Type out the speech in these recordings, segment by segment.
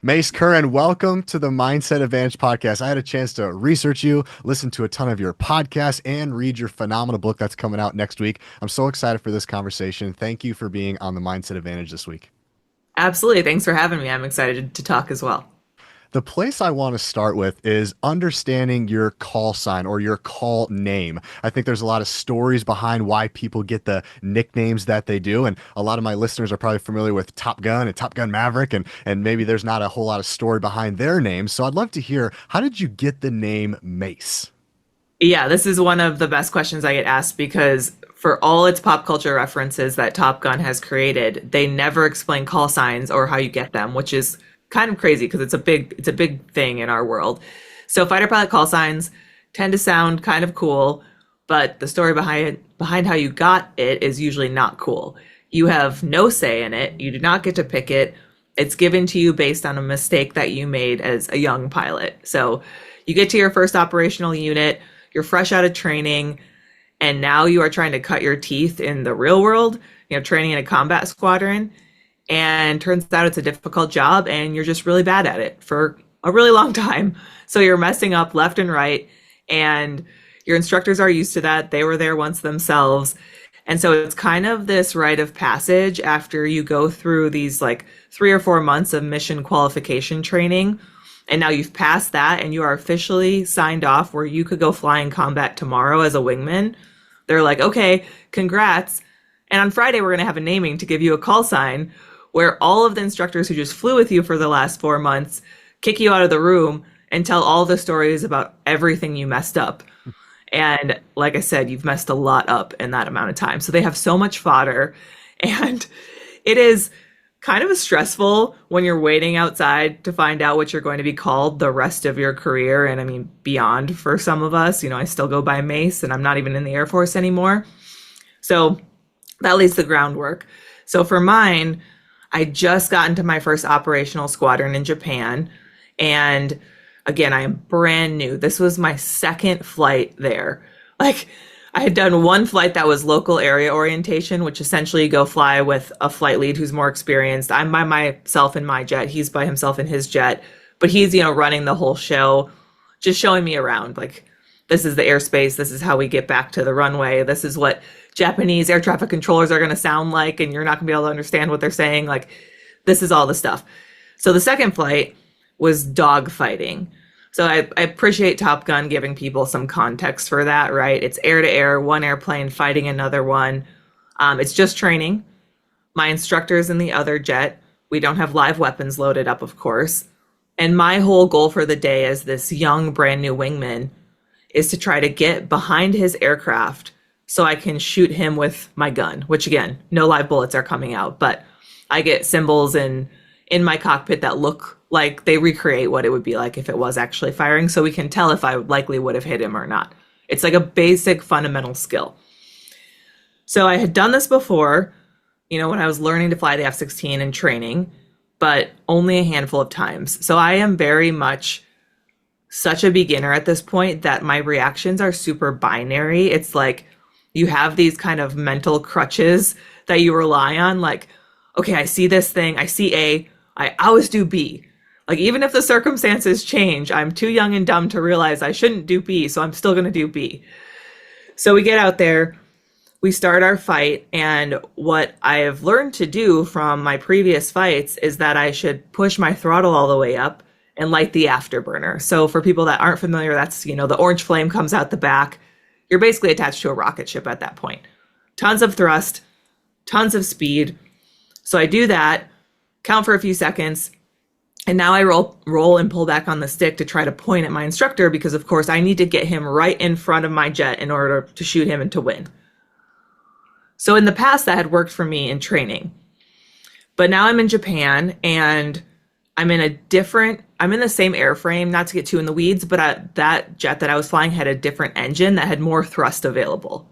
Mace, Curran, welcome to the Mindset Advantage podcast. I had a chance to research you, listen to a ton of your podcasts, and read your phenomenal book that's coming out next week. I'm so excited for this conversation. Thank you for being on the Mindset Advantage this week. Absolutely. Thanks for having me. I'm excited to talk as well. The place I want to start with is understanding your call sign or your call name. I think there's a lot of stories behind why people get the nicknames that they do. And a lot of my listeners are probably familiar with Top Gun and Top Gun Maverick, and maybe there's not a whole lot of story behind their names. So I'd love to hear, how did you get the name Mace? Yeah, this is one of the best questions I get asked because for all its pop culture references that Top Gun has created, they never explain call signs or how you get them, which is kind of crazy because it's a big thing in our world. So fighter pilot call signs tend to sound kind of cool, but the story behind how you got it is usually not cool. You have no say in it. You do not get to pick it. It's given to you based on a mistake that you made as a young pilot. So you get to your first operational unit, you're fresh out of training, and now you are trying to cut your teeth in the real world, training in a combat squadron. And turns out it's a difficult job and you're just really bad at it for a really long time. So you're messing up left and right. And your instructors are used to that. They were there once themselves. And so it's kind of this rite of passage after you go through these like 3 or 4 months of mission qualification training. And now you've passed that and you are officially signed off where you could go fly in combat tomorrow as a wingman. They're like, okay, congrats. And on Friday, we're going to have a naming to give you a call sign where all of the instructors who just flew with you for the last 4 months kick you out of the room and tell all the stories about everything you messed up. And like I said, you've messed a lot up in that amount of time. So they have so much fodder. And it is kind of stressful when you're waiting outside to find out what you're going to be called the rest of your career. And I mean, beyond for some of us, I still go by Mace and I'm not even in the Air Force anymore. So that lays the groundwork. So for mine, I just got into my first operational squadron in Japan. And again, I am brand new. This was my second flight there. Like, I had done one flight that was local area orientation, which essentially you go fly with a flight lead who's more experienced. I'm by myself in my jet. He's by himself in his jet. But he's, running the whole show, just showing me around. Like, this is the airspace. This is how we get back to the runway. This is what Japanese air traffic controllers are going to sound like, and you're not going to be able to understand what they're saying. Like, this is all the stuff. So the second flight was dogfighting. So I appreciate Top Gun giving people some context for that, right? It's air to air, one airplane fighting another one. It's just training. My instructor's in the other jet. We don't have live weapons loaded up, of course. And my whole goal for the day as this young, brand new wingman is to try to get behind his aircraft so I can shoot him with my gun, which again, no live bullets are coming out, but I get symbols in my cockpit that look like they recreate what it would be like if it was actually firing, so we can tell if I likely would have hit him or not. It's like a basic fundamental skill. So I had done this before, when I was learning to fly the F-16 and training, but only a handful of times. So I am very much such a beginner at this point that my reactions are super binary. It's like, you have these kind of mental crutches that you rely on. Like, okay, I see this thing. I see A. I always do B. Like, even if the circumstances change, I'm too young and dumb to realize I shouldn't do B. So I'm still going to do B. So we get out there, we start our fight. And what I have learned to do from my previous fights is that I should push my throttle all the way up and light the afterburner. So for people that aren't familiar, that's, the orange flame comes out the back. You're basically attached to a rocket ship at that point. Tons of thrust, tons of speed. So I do that, count for a few seconds, and now I roll and pull back on the stick to try to point at my instructor because, of course, I need to get him right in front of my jet in order to shoot him and to win. So in the past, that had worked for me in training. But now I'm in Japan, and I'm in the same airframe, not to get too in the weeds, but that jet that I was flying had a different engine that had more thrust available.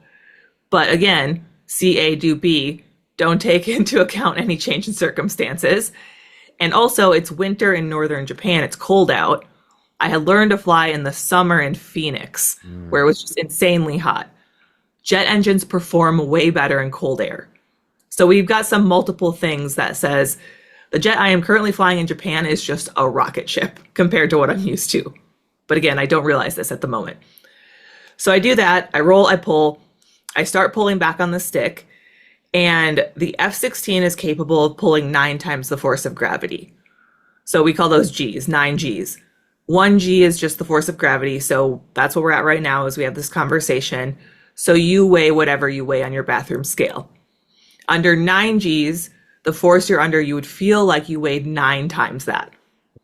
But again, CA do B, don't take into account any change in circumstances. And also, it's winter in northern Japan. It's cold out. I had learned to fly in the summer in Phoenix, where it was just insanely hot. Jet engines perform way better in cold air. So we've got some multiple things that says The jet I am currently flying in Japan is just a rocket ship compared to what I'm used to. But again, I don't realize this at the moment. So I do that, I roll, I pull, I start pulling back on the stick, and the F-16 is capable of pulling 9 times the force of gravity. So we call those G's, 9 G's. 1 G is just the force of gravity, so that's what we're at right now as we have this conversation. So you weigh whatever you weigh on your bathroom scale. Under 9 G's, the force you're under, you would feel like you weighed 9 times that.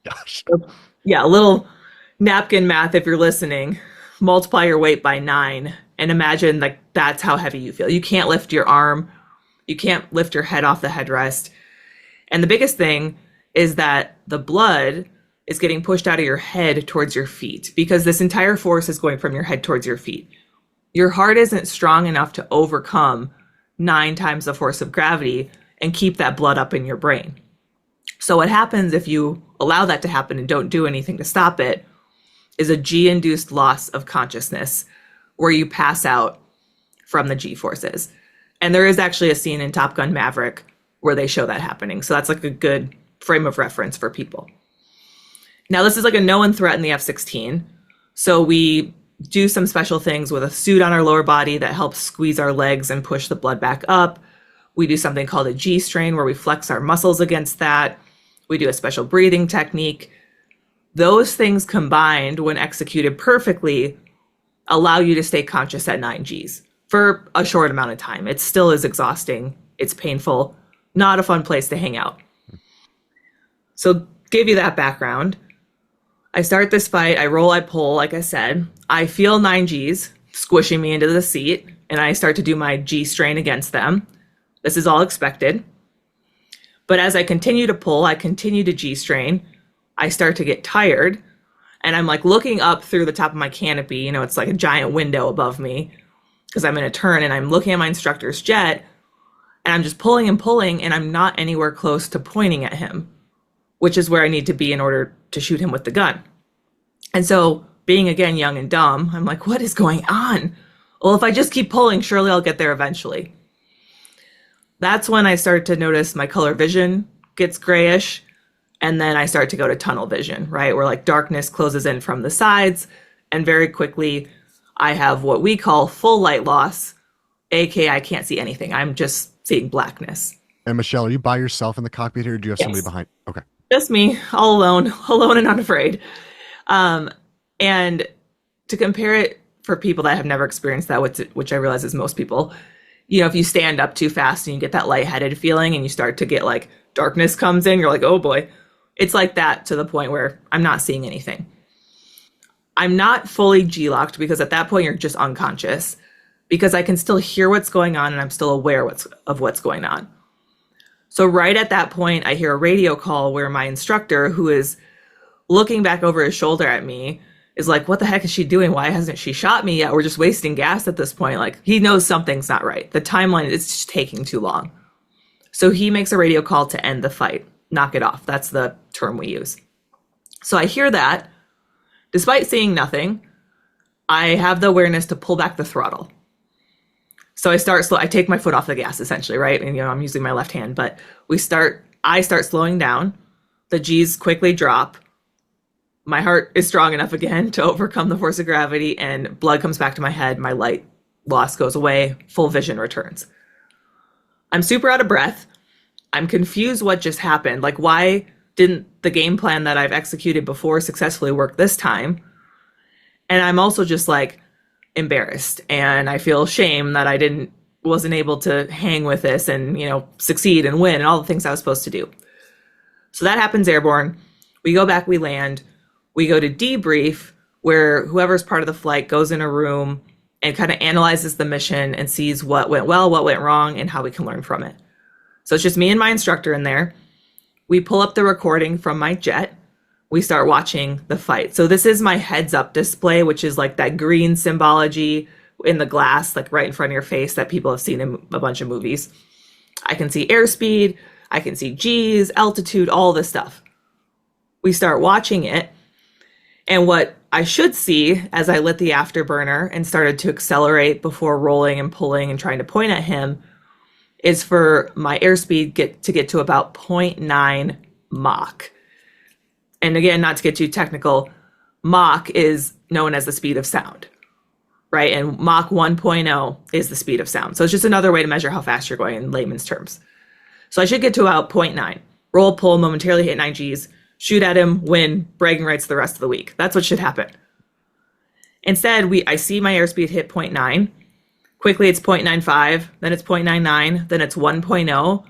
Gosh. Yeah, a little napkin math if you're listening. Multiply your weight by 9 and imagine like that's how heavy you feel. You can't lift your arm. You can't lift your head off the headrest. And the biggest thing is that the blood is getting pushed out of your head towards your feet because this entire force is going from your head towards your feet. Your heart isn't strong enough to overcome 9 times the force of gravity and keep that blood up in your brain. So what happens if you allow that to happen and don't do anything to stop it is a G-induced loss of consciousness where you pass out from the G forces. And there is actually a scene in Top Gun Maverick where they show that happening. So that's like a good frame of reference for people. Now, this is like a known threat in the F-16. So we do some special things with a suit on our lower body that helps squeeze our legs and push the blood back up. We do something called a G strain where we flex our muscles against that. We do a special breathing technique. Those things combined, when executed perfectly, allow you to stay conscious at 9 Gs for a short amount of time. It still is exhausting. It's painful. Not a fun place to hang out. So give you that background. I start this fight. I roll, I pull, like I said. I feel 9 Gs squishing me into the seat, and I start to do my G strain against them. This is all expected. But as I continue to pull, I continue to G strain. I start to get tired, and I'm like looking up through the top of my canopy. You know, it's like a giant window above me because I'm in a turn, and I'm looking at my instructor's jet, and I'm just pulling and pulling, and I'm not anywhere close to pointing at him, which is where I need to be in order to shoot him with the gun. And so, being again young and dumb, I'm like, what is going on? Well, if I just keep pulling, surely I'll get there eventually. That's when I start to notice my color vision gets grayish. And then I start to go to tunnel vision, right? Where like darkness closes in from the sides. And very quickly, I have what we call full light loss, aka I can't see anything. I'm just seeing blackness. And Michelle, are you by yourself in the cockpit here? Or do you have somebody Yes. behind? Okay. Just me, all alone, alone and unafraid. And to compare it for people that have never experienced that, which I realize is most people, you know, if you stand up too fast and you get that lightheaded feeling and you start to get like darkness comes in, you're like, oh boy. It's like that to the point where I'm not seeing anything. I'm not fully G-locked because at that point you're just unconscious because I can still hear what's going on and I'm still aware of what's going on. So right at that point, I hear a radio call where my instructor, who is looking back over his shoulder at me, is like, what the heck is she doing? Why hasn't she shot me yet? We're just wasting gas at this point. Like, he knows something's not right. The timeline is just taking too long. So he makes a radio call to end the fight. Knock it off. That's the term we use. So I hear that. Despite seeing nothing, I have the awareness to pull back the throttle. So I take my foot off the gas essentially, right? And I'm using my left hand, but I start slowing down. The G's quickly drop. My heart is strong enough again to overcome the force of gravity, and blood comes back to my head. My light loss goes away. Full vision returns. I'm super out of breath. I'm confused what just happened. Like, why didn't the game plan that I've executed before successfully work this time? And I'm also just like embarrassed, and I feel shame that I wasn't able to hang with this and, succeed and win and all the things I was supposed to do. So that happens airborne. We go back, we land, we go to debrief, where whoever's part of the flight goes in a room and kind of analyzes the mission and sees what went well, what went wrong, and how we can learn from it. So it's just me and my instructor in there. We pull up the recording from my jet. We start watching the fight. So this is my heads up display, which is like that green symbology in the glass, like right in front of your face that people have seen in a bunch of movies. I can see airspeed, I can see G's, altitude, all this stuff. We start watching it. And what I should see as I lit the afterburner and started to accelerate before rolling and pulling and trying to point at him is for my airspeed to get to about zero point 0.9 Mach. And again, not to get too technical, Mach is known as the speed of sound, right? And Mach 1.0 is the speed of sound. So it's just another way to measure how fast you're going in layman's terms. So I should get to about 0.9. Roll, pull, momentarily hit 9 Gs, shoot at him, win, bragging rights the rest of the week. That's what should happen. Instead, I see my airspeed hit 0.9. Quickly, it's 0.95, then it's 0.99, then it's 1.0.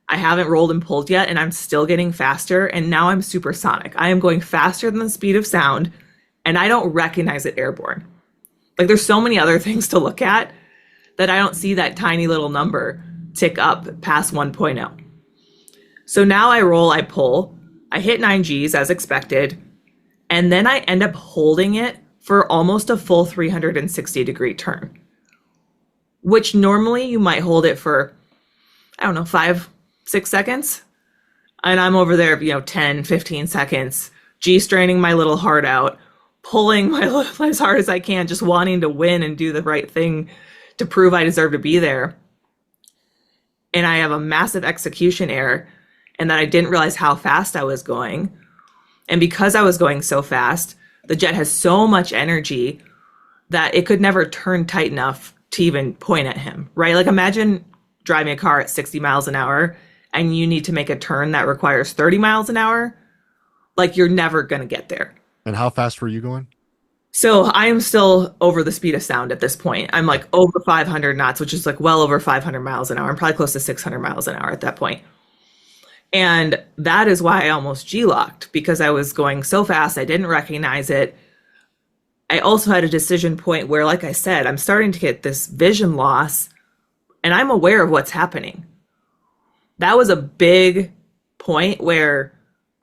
I haven't rolled and pulled yet, and I'm still getting faster, and now I'm supersonic. I am going faster than the speed of sound, and I don't recognize it airborne. Like, there's so many other things to look at that I don't see that tiny little number tick up past 1.0. So now I roll, I pull, I hit 9 Gs as expected, and then I end up holding it for almost a full 360-degree turn, which normally you might hold it for, I don't know, 5, 6 seconds. And I'm over there, 10, 15 seconds, G-straining my little heart out, pulling as hard as I can, just wanting to win and do the right thing to prove I deserve to be there. And I have a massive execution error, and that I didn't realize how fast I was going. And because I was going so fast, the jet has so much energy that it could never turn tight enough to even point at him, right? Like, imagine driving a car at 60 miles an hour and you need to make a turn that requires 30 miles an hour. Like, you're never going to get there. And how fast were you going? So I am still over the speed of sound at this point. I'm like over 500 knots, which is like well over 500 miles an hour. I'm probably close to 600 miles an hour at that point. And that is why I almost G-locked, because I was going so fast, I didn't recognize it. I also had a decision point where, like I said, I'm starting to get this vision loss, and I'm aware of what's happening. That was a big point where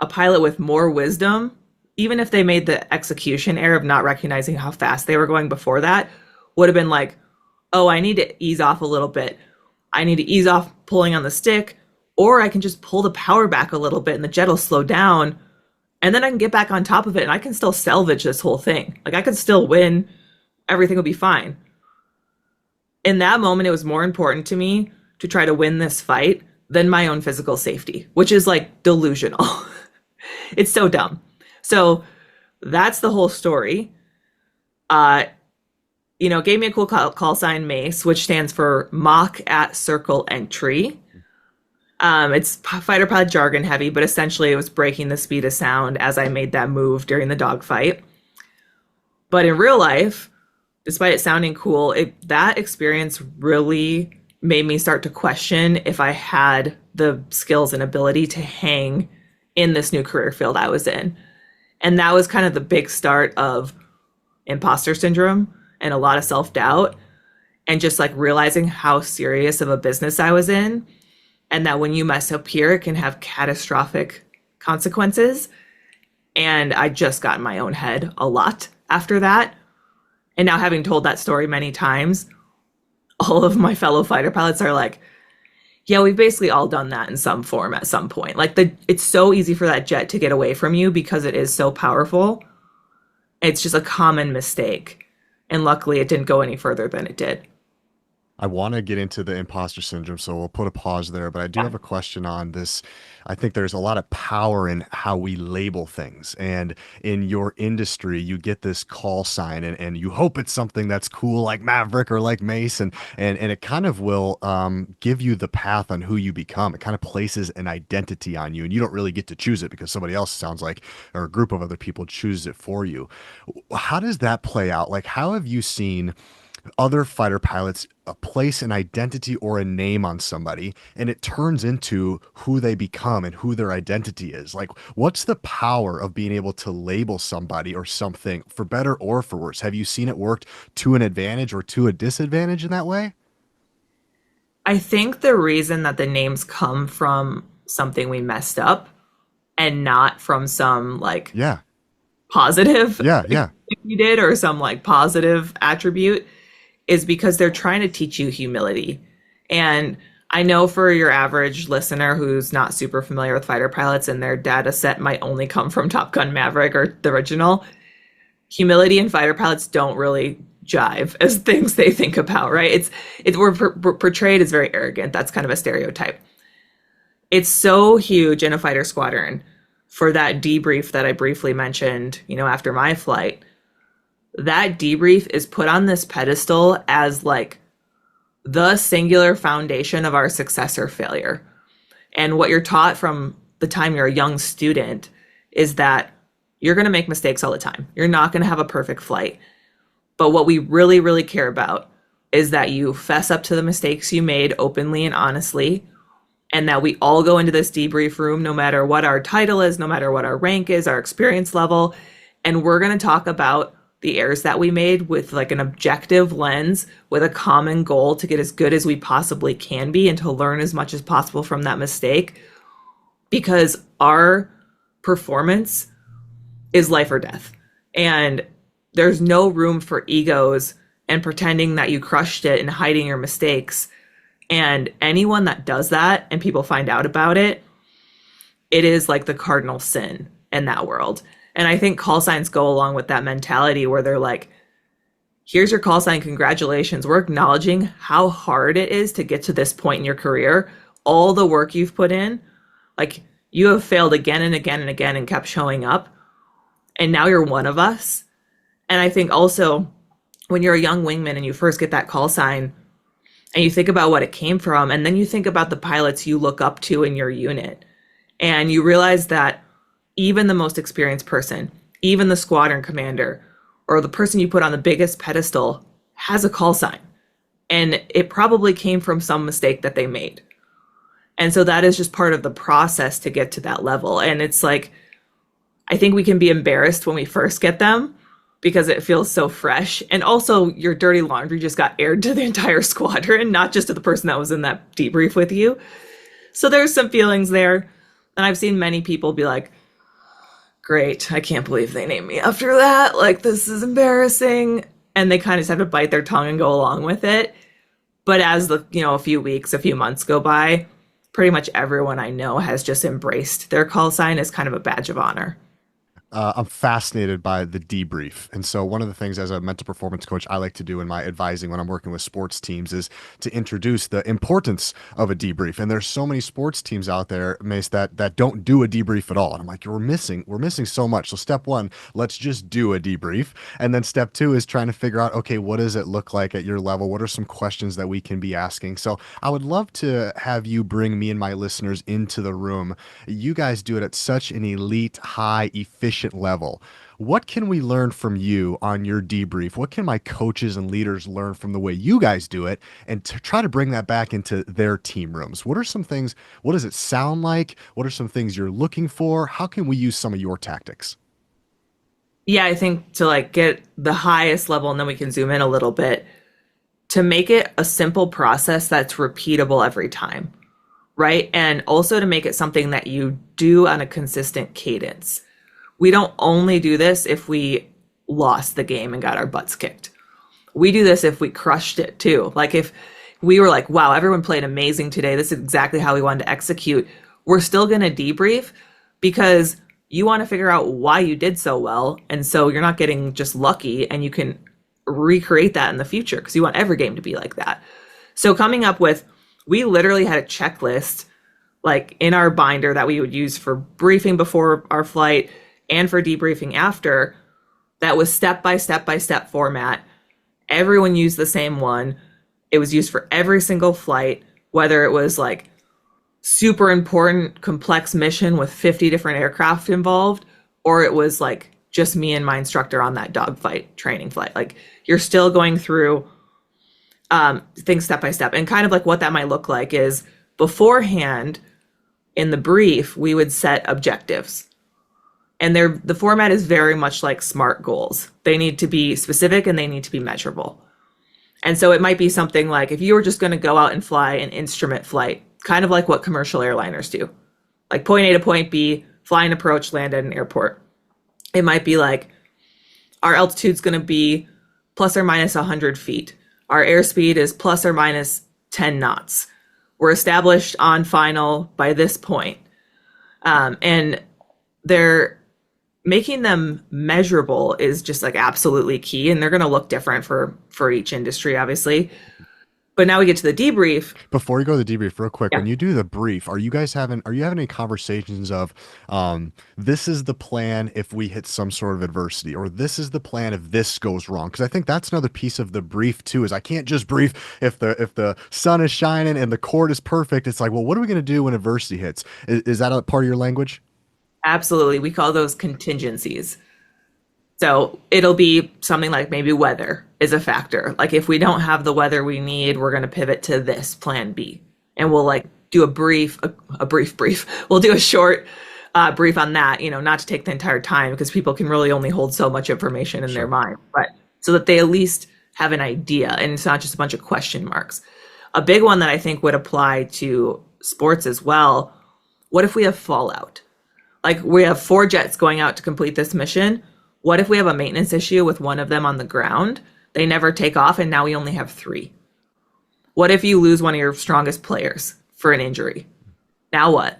a pilot with more wisdom, even if they made the execution error of not recognizing how fast they were going before that, would have been like, oh, I need to ease off a little bit. I need to ease off pulling on the stick, or I can just pull the power back a little bit and the jet will slow down, and then I can get back on top of it and I can still salvage this whole thing. Like, I could still win. Everything will be fine. In that moment, it was more important to me to try to win this fight than my own physical safety, which is like delusional. It's so dumb. So that's the whole story. Gave me a cool call sign, Mace, which stands for Mock at Circle Entry. It's fighter pilot jargon heavy, but essentially it was breaking the speed of sound as I made that move during the dogfight. But in real life, despite it sounding cool, that experience really made me start to question if I had the skills and ability to hang in this new career field I was in. And that was kind of the big start of imposter syndrome and a lot of self-doubt, and just like realizing how serious of a business I was in, and that when you mess up here, it can have catastrophic consequences. And I just got in my own head a lot after that. And now, having told that story many times, all of my fellow fighter pilots are like, yeah, we've basically all done that in some form at some point. Like, it's so easy for that jet to get away from you because it is so powerful. It's just a common mistake. And luckily, it didn't go any further than it did. I want to get into the imposter syndrome, so we'll put a pause there. But I do have a question on this. I think there's a lot of power in how we label things. And in your industry, you get this call sign, and you hope it's something that's cool, like Maverick or like Mace. And it kind of will give you the path on who you become. It kind of places an identity on you, and you don't really get to choose it because somebody else, sounds like, or a group of other people choose it for you. How does that play out? Like, how have you seen other fighter pilots place an identity or a name on somebody, and it turns into who they become and who their identity is? Like, what's the power of being able to label somebody or something, for better or for worse? Have you seen it worked to an advantage or to a disadvantage in that way? I think the reason that the names come from something we messed up and not from some like Yeah. positive Yeah. thing you did, or some like positive attribute, is because they're trying to teach you humility. And I know for your average listener who's not super familiar with fighter pilots and their data set might only come from Top Gun Maverick or the original, humility and fighter pilots don't really jive as things they think about, right? We're portrayed as very arrogant. That's kind of a stereotype. It's so huge in a fighter squadron for that debrief that I briefly mentioned, after my flight. That debrief is put on this pedestal as like the singular foundation of our success or failure. And what you're taught from the time you're a young student is that you're going to make mistakes all the time. You're not going to have a perfect flight. But what we really, really care about is that you fess up to the mistakes you made openly and honestly, and that we all go into this debrief room, no matter what our title is, no matter what our rank is, our experience level, and we're going to talk about the errors that we made with like an objective lens, with a common goal to get as good as we possibly can be and to learn as much as possible from that mistake, because our performance is life or death. And there's no room for egos and pretending that you crushed it and hiding your mistakes. And anyone that does that and people find out about it, it is like the cardinal sin in that world. And I think call signs go along with that mentality where they're like, here's your call sign, congratulations. We're acknowledging how hard it is to get to this point in your career, all the work you've put in. Like, you have failed again and again and again and kept showing up. And now you're one of us. And I think also when you're a young wingman and you first get that call sign and you think about what it came from, and then you think about the pilots you look up to in your unit, and you realize that even the most experienced person, even the squadron commander, or the person you put on the biggest pedestal has a call sign. And it probably came from some mistake that they made. And so that is just part of the process to get to that level. And it's like, I think we can be embarrassed when we first get them because it feels so fresh. And also your dirty laundry just got aired to the entire squadron, not just to the person that was in that debrief with you. So there's some feelings there. And I've seen many people be like, great, I can't believe they named me after that. Like, this is embarrassing. And they kind of just have to bite their tongue and go along with it. But as a few weeks, a few months go by, pretty much everyone I know has just embraced their call sign as kind of a badge of honor. I'm fascinated by the debrief. And so one of the things as a mental performance coach I like to do in my advising when I'm working with sports teams is to introduce the importance of a debrief. And there's so many sports teams out there, Mace, that don't do a debrief at all. And I'm like, we're missing so much. So step one, let's just do a debrief. And then step two is trying to figure out, okay, what does it look like at your level? What are some questions that we can be asking? So I would love to have you bring me and my listeners into the room. You guys do it at such an elite, high, efficient level. What can we learn from you on your debrief? What can my coaches and leaders learn from the way you guys do it and to try to bring that back into their team rooms? What are some things? What does it sound like? What are some things you're looking for? How can we use some of your tactics? Yeah, I think to like get the highest level, and then we can zoom in a little bit, to make it a simple process that's repeatable every time, right? And also to make it something that you do on a consistent cadence. We don't only do this if we lost the game and got our butts kicked. We do this if we crushed it too. Like, if we were like, wow, everyone played amazing today, this is exactly how we wanted to execute, we're still going to debrief because you want to figure out why you did so well. And so you're not getting just lucky, and you can recreate that in the future because you want every game to be like that. So coming up with, we literally had a checklist like in our binder that we would use for briefing before our flight and for debriefing after, that was step by step by step format. Everyone used the same one. It was used for every single flight, whether it was like super important, complex mission with 50 different aircraft involved, or it was like just me and my instructor on that dogfight training flight. Like, you're still going through things step by step. And kind of like what that might look like is beforehand in the brief, we would set objectives. And the format is very much like SMART goals. They need to be specific and they need to be measurable. And so it might be something like, if you were just going to go out and fly an instrument flight, kind of like what commercial airliners do, like point A to point B, fly and approach, land at an airport. It might be like, our altitude's going to be plus or minus 100 feet. Our airspeed is plus or minus 10 knots. We're established on final by this point. And there making them measurable is just like absolutely key, and they're going to look different for each industry, obviously. But now we get to the debrief. Before you go to the debrief, real quick, Yeah, when you do the brief, are you having any conversations of, this is the plan if we hit some sort of adversity, or this is the plan if this goes wrong? Because I think that's another piece of the brief too, is I can't just brief if the sun is shining and the court is perfect. It's like, well, what are we going to do when adversity hits? Is that a part of your language? absolutely. We call those contingencies. So it'll be something like maybe weather is a factor. Like if we don't have the weather we need, we're going to pivot to this plan B. And we'll like do a brief. We'll do a short brief on that, not to take the entire time because people can really only hold so much information in their Sure. mind, but so that they at least have an idea and it's not just a bunch of question marks. A big one that I think would apply to sports as well. What if we have fallout? Like we have 4 jets going out to complete this mission. What if we have a maintenance issue with one of them on the ground? They never take off, and now we only have 3. What if you lose one of your strongest players for an injury? Now what?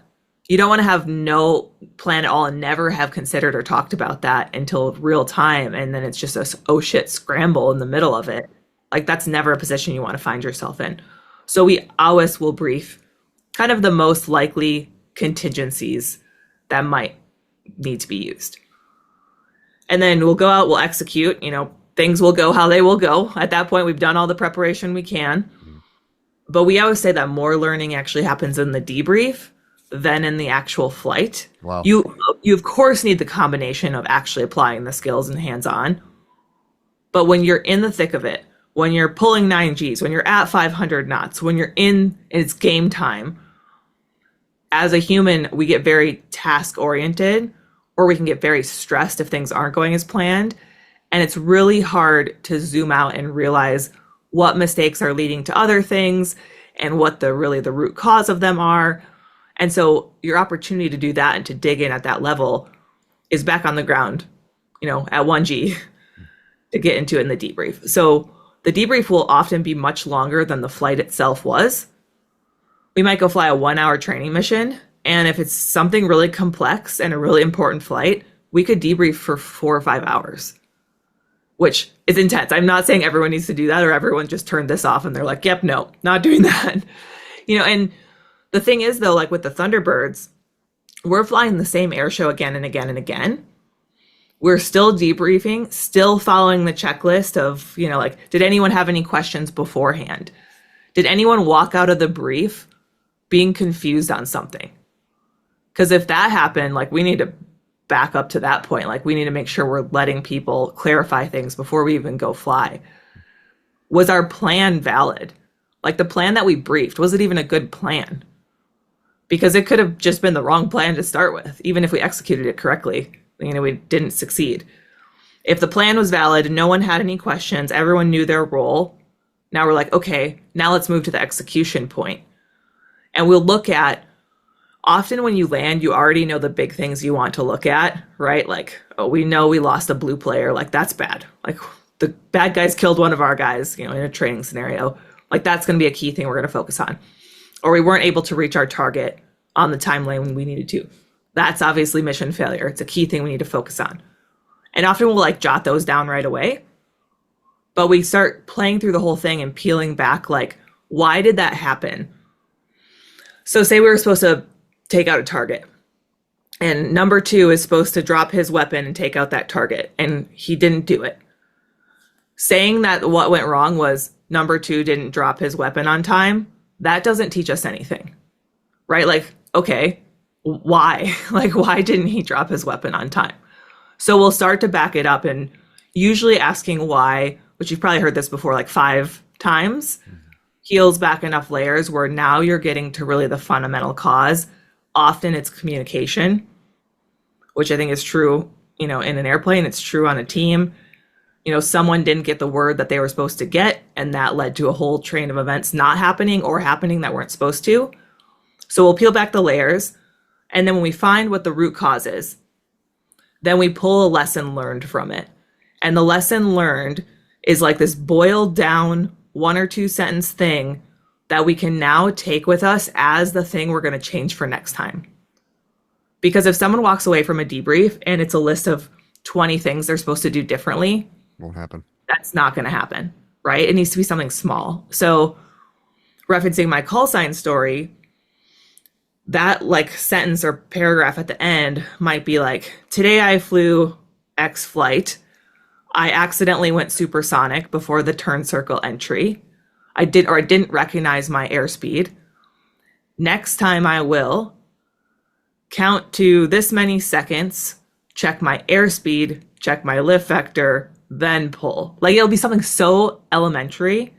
You don't want to have no plan at all and never have considered or talked about that until real time. And then it's just a oh shit scramble in the middle of it. Like that's never a position you want to find yourself in. So we always will brief kind of the most likely contingencies that might need to be used. And then we'll go out, we'll execute, things will go how they will go. At that point, we've done all the preparation we can. But we always say that more learning actually happens in the debrief than in the actual flight. Wow. You of course need the combination of actually applying the skills and hands-on. But when you're in the thick of it, when you're pulling 9Gs, when you're at 500 knots, when you're in it's game time, as a human, we get very task oriented, or we can get very stressed if things aren't going as planned. And it's really hard to zoom out and realize what mistakes are leading to other things and what the root cause of them are. And so your opportunity to do that and to dig in at that level is back on the ground, at 1G to get into it in the debrief. So the debrief will often be much longer than the flight itself was. We might go fly a 1-hour training mission. And if it's something really complex and a really important flight, we could debrief for 4 or 5 hours, which is intense. I'm not saying everyone needs to do that or everyone just turned this off and they're like, yep, no, not doing that. And the thing is though, like with the Thunderbirds, we're flying the same air show again and again and again. We're still debriefing, still following the checklist of, like, did anyone have any questions beforehand? Did anyone walk out of the brief being confused on something? Because if that happened, like we need to back up to that point. Like we need to make sure we're letting people clarify things before we even go fly. Was our plan valid? Like the plan that we briefed, was it even a good plan? Because it could have just been the wrong plan to start with. Even if we executed it correctly, we didn't succeed. If the plan was valid, no one had any questions, everyone knew their role. Now we're like, okay, now let's move to the execution point. And we'll look at, often when you land, you already know the big things you want to look at, right? Like, oh, we know we lost a blue player. Like, that's bad. Like, the bad guys killed one of our guys, in a training scenario. Like, that's going to be a key thing we're going to focus on. Or we weren't able to reach our target on the timeline we needed to. That's obviously mission failure. It's a key thing we need to focus on. And often we'll like jot those down right away. But we start playing through the whole thing and peeling back, like, why did that happen? So say we were supposed to take out a target and number 2 is supposed to drop his weapon and take out that target and he didn't do it. Saying that what went wrong was number 2 didn't drop his weapon on time, that doesn't teach us anything, right? Like, okay, why? Like, why didn't he drop his weapon on time? So we'll start to back it up and usually asking why, which you've probably heard this before, like 5 times, heals back enough layers where now you're getting to really the fundamental cause. Often it's communication, which I think is true, in an airplane. It's true on a team. Someone didn't get the word that they were supposed to get, and that led to a whole train of events not happening or happening that weren't supposed to. So we'll peel back the layers. And then when we find what the root cause is, then we pull a lesson learned from it. And the lesson learned is like this boiled down 1 or 2 sentence thing that we can now take with us as the thing we're going to change for next time. Because if someone walks away from a debrief and it's a list of 20 things they're supposed to do differently, Won't happen. that's not going to happen, right? It needs to be something small. So, referencing my call sign story, that like sentence or paragraph at the end might be like, today I flew X flight. I accidentally went supersonic before the turn circle entry. I didn't recognize my airspeed. Next time I will count to this many seconds, check my airspeed, check my lift vector, then pull. Like it'll be something so elementary.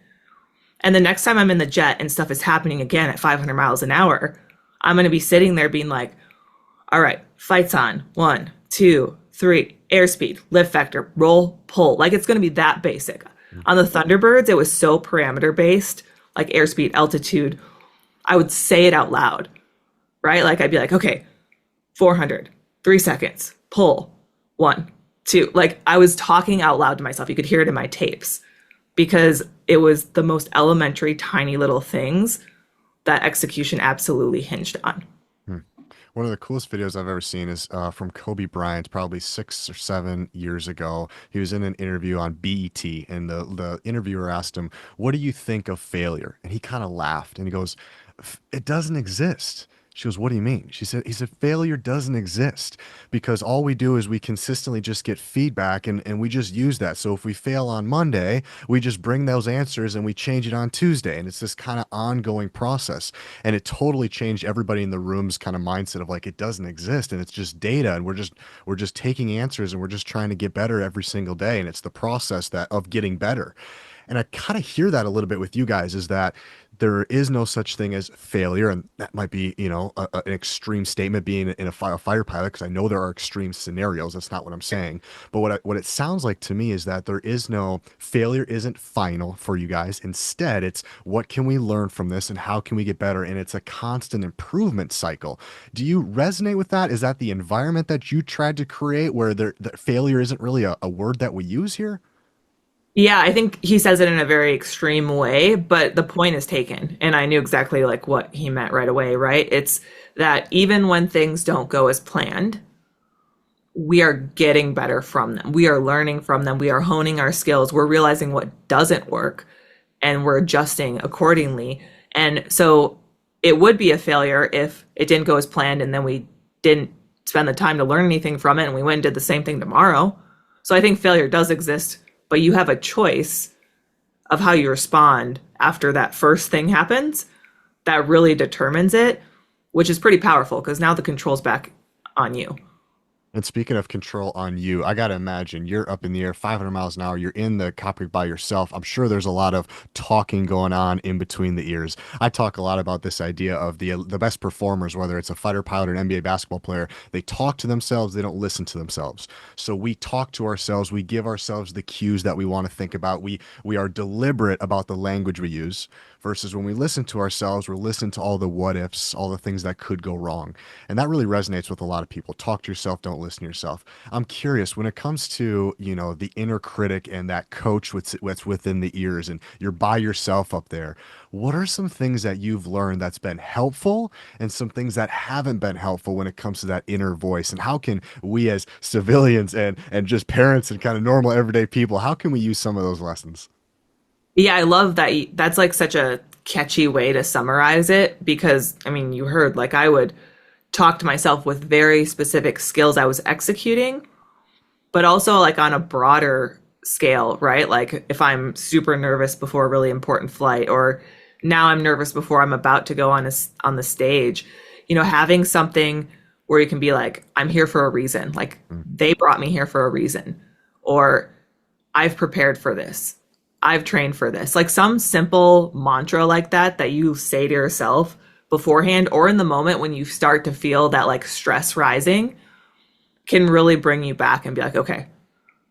And the next time I'm in the jet and stuff is happening again at 500 miles an hour, I'm going to be sitting there being like, all right, fight's on. 1, 2, 3, airspeed, lift vector, roll, pull. Like it's going to be that basic. On the Thunderbirds, it was so parameter based, like airspeed, altitude. I would say it out loud, right? Like I'd be like, okay, 400, 3 seconds, pull, 1, 2. Like I was talking out loud to myself. You could hear it in my tapes because it was the most elementary, tiny little things that execution absolutely hinged on. One of the coolest videos I've ever seen is from Kobe Bryant, probably 6 or 7 years ago. He was in an interview on BET, and the interviewer asked him, "What do you think of failure?" And he kind of laughed, and he goes, "It doesn't exist." She goes, "What do you mean?" He said, failure doesn't exist because all we do is we consistently just get feedback and we just use that. So if we fail on Monday, we just bring those answers and we change it on Tuesday. And it's this kind of ongoing process. And it totally changed everybody in the room's kind of mindset of like, it doesn't exist and it's just data. And we're just taking answers and we're just trying to get better every single day. And it's the process that of getting better. And I kind of hear that a little bit with you guys is that there is no such thing as failure. And that might be, an extreme statement being in a fighter pilot, because I know there are extreme scenarios. That's not what I'm saying. But what it sounds like to me is that there is no failure isn't final for you guys. Instead, it's what can we learn from this and how can we get better? And it's a constant improvement cycle. Do you resonate with that? Is that the environment that you tried to create where that failure isn't really a word that we use here? Yeah, I think he says it in a very extreme way, but the point is taken. And I knew exactly like what he meant right away, right? It's that even when things don't go as planned, we are getting better from them. We are learning from them. We are honing our skills. We're realizing what doesn't work and we're adjusting accordingly. And so it would be a failure if it didn't go as planned and then we didn't spend the time to learn anything from it and we went and did the same thing tomorrow. So I think failure does exist, but you have a choice of how you respond after that first thing happens that really determines it, which is pretty powerful because now the control's back on you. And speaking of control on you, I got to imagine you're up in the air 500 miles an hour. You're in the cockpit by yourself. I'm sure there's a lot of talking going on in between the ears. I talk a lot about this idea of the best performers, whether it's a fighter pilot or an NBA basketball player, they talk to themselves. They don't listen to themselves. So we talk to ourselves. We give ourselves the cues that we want to think about. We are deliberate about the language we use versus when we listen to ourselves, we're listening to all the what ifs, all the things that could go wrong. And that really resonates with a lot of people. Talk to yourself, don't listen to yourself. I'm curious when it comes to, the inner critic and that coach what's within the ears and you're by yourself up there. What are some things that you've learned that's been helpful and some things that haven't been helpful when it comes to that inner voice? And how can we as civilians and just parents and kind of normal everyday people, how can we use some of those lessons? Yeah, I love that. That's like such a catchy way to summarize it because, I mean, you heard like I would talk to myself with very specific skills I was executing, but also like on a broader scale, right? Like if I'm super nervous before a really important flight, or now I'm nervous before I'm about to go on the stage, having something where you can be like, I'm here for a reason. Like they brought me here for a reason, or I've prepared for this. I've trained for this. Like some simple mantra like that you say to yourself beforehand or in the moment when you start to feel that like stress rising can really bring you back and be like, okay,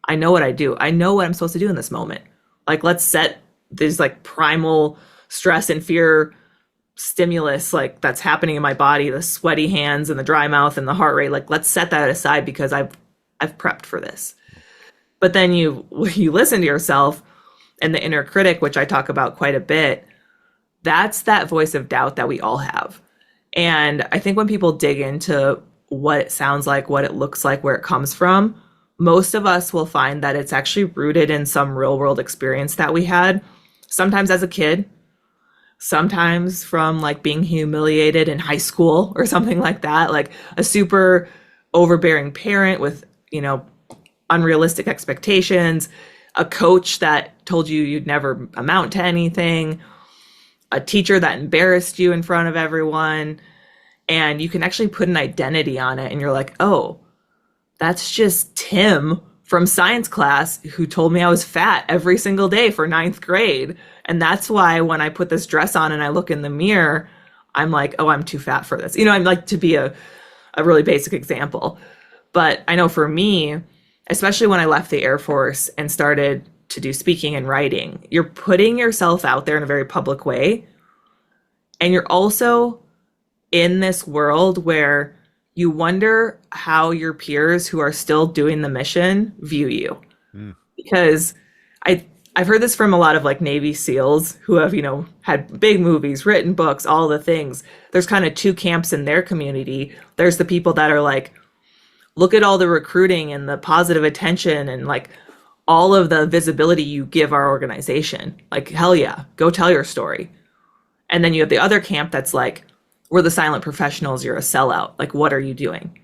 I know what I do. I know what I'm supposed to do in this moment. Like let's set this like primal stress and fear stimulus like that's happening in my body, the sweaty hands and the dry mouth and the heart rate. Like let's set that aside because I've prepped for this. But then you listen to yourself and the inner critic, which I talk about quite a bit, that's that voice of doubt that we all have. And I think when people dig into what it sounds like, what it looks like, where it comes from, most of us will find that it's actually rooted in some real world experience that we had, sometimes as a kid, sometimes from like being humiliated in high school or something like that, like a super overbearing parent with, unrealistic expectations, a coach that told you you'd never amount to anything, a teacher that embarrassed you in front of everyone. And you can actually put an identity on it. And you're like, oh, that's just Tim from science class who told me I was fat every single day for ninth grade. And that's why when I put this dress on and I look in the mirror, I'm like, oh, I'm too fat for this. I'm like, to be a really basic example. But I know for me, especially when I left the Air Force and started to do speaking and writing, you're putting yourself out there in a very public way. And you're also in this world where you wonder how your peers who are still doing the mission view you. Mm. Because I've heard this from a lot of like Navy SEALs who have, had big movies, written books, all the things. There's kind of two camps in their community. There's the people that are like, look at all the recruiting and the positive attention and like all of the visibility you give our organization. Like, hell yeah, go tell your story. And then you have the other camp that's like, we're the silent professionals, you're a sellout. Like, what are you doing?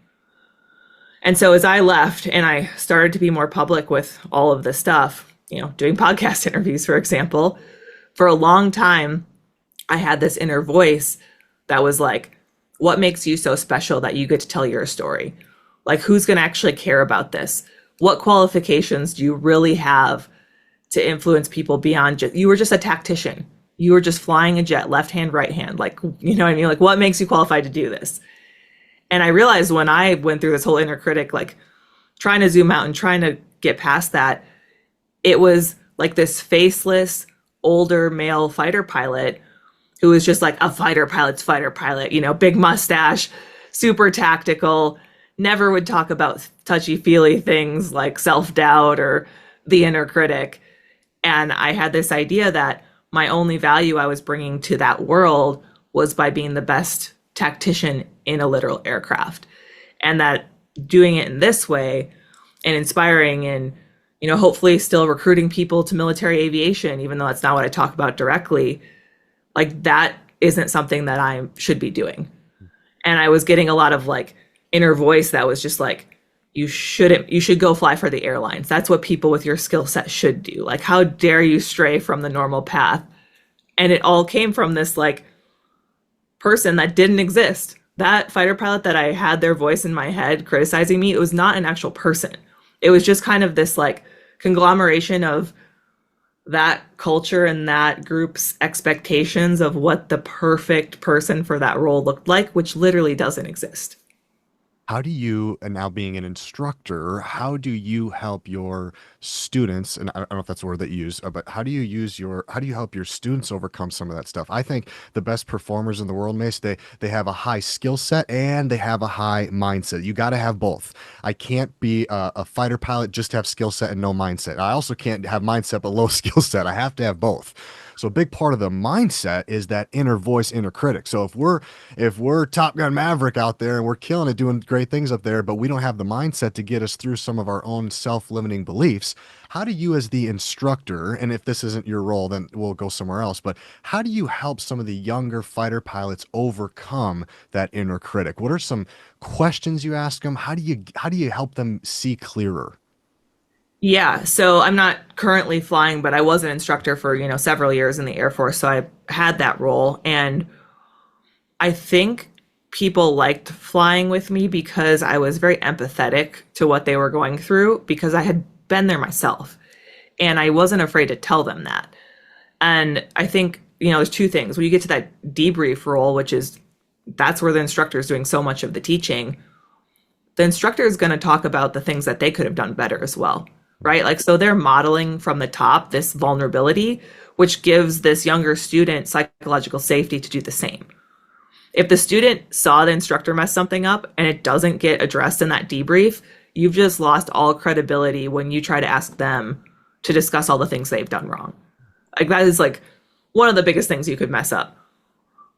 And so as I left and I started to be more public with all of this stuff, doing podcast interviews, for example, for a long time, I had this inner voice that was like, what makes you so special that you get to tell your story? Like, who's going to actually care about this? What qualifications do you really have to influence people beyond you were just a tactician. You were just flying a jet, left hand, right hand. Like, you know what I mean? Like, what makes you qualified to do this? And I realized when I went through this whole inner critic, like trying to zoom out and trying to get past that, it was like this faceless, older male fighter pilot who was just like a fighter pilot's fighter pilot, big mustache, super tactical, never would talk about touchy-feely things like self-doubt or the inner critic. And I had this idea that my only value I was bringing to that world was by being the best tactician in a literal aircraft. And that doing it in this way and inspiring and, hopefully still recruiting people to military aviation, even though that's not what I talk about directly, like that isn't something that I should be doing. And I was getting a lot of like inner voice that was just like, you should go fly for the airlines. That's what people with your skill set should do. Like, how dare you stray from the normal path? And it all came from this like person that didn't exist. That fighter pilot that I had their voice in my head criticizing me, it was not an actual person. It was just kind of this like conglomeration of that culture and that group's expectations of what the perfect person for that role looked like, which literally doesn't exist. How do you, and now being an instructor, how do you help your students, and I don't know if that's the word that you use, but how do you help your students overcome some of that stuff? I think the best performers in the world, Mace, they have a high skill set and they have a high mindset. You got to have both. I can't be a fighter pilot, just have skill set and no mindset. I also can't have mindset but low skill set. I have to have both. So a big part of the mindset is that inner voice, inner critic. So if we're Top Gun Maverick out there and we're killing it, doing great things up there, but we don't have the mindset to get us through some of our own self-limiting beliefs, how do you as the instructor, and if this isn't your role, then we'll go somewhere else, but how do you help some of the younger fighter pilots overcome that inner critic? What are some questions you ask them? How do you help them see clearer? Yeah, so I'm not currently flying, but I was an instructor for, several years in the Air Force, so I had that role. And I think people liked flying with me because I was very empathetic to what they were going through because I had been there myself. And I wasn't afraid to tell them that. And I think, there's two things. When you get to that debrief role, that's where the instructor is doing so much of the teaching, the instructor is going to talk about the things that they could have done better as well. Right? Like, so they're modeling from the top this vulnerability, which gives this younger student psychological safety to do the same. If the student saw the instructor mess something up and it doesn't get addressed in that debrief, you've just lost all credibility when you try to ask them to discuss all the things they've done wrong. Like, that is like one of the biggest things you could mess up.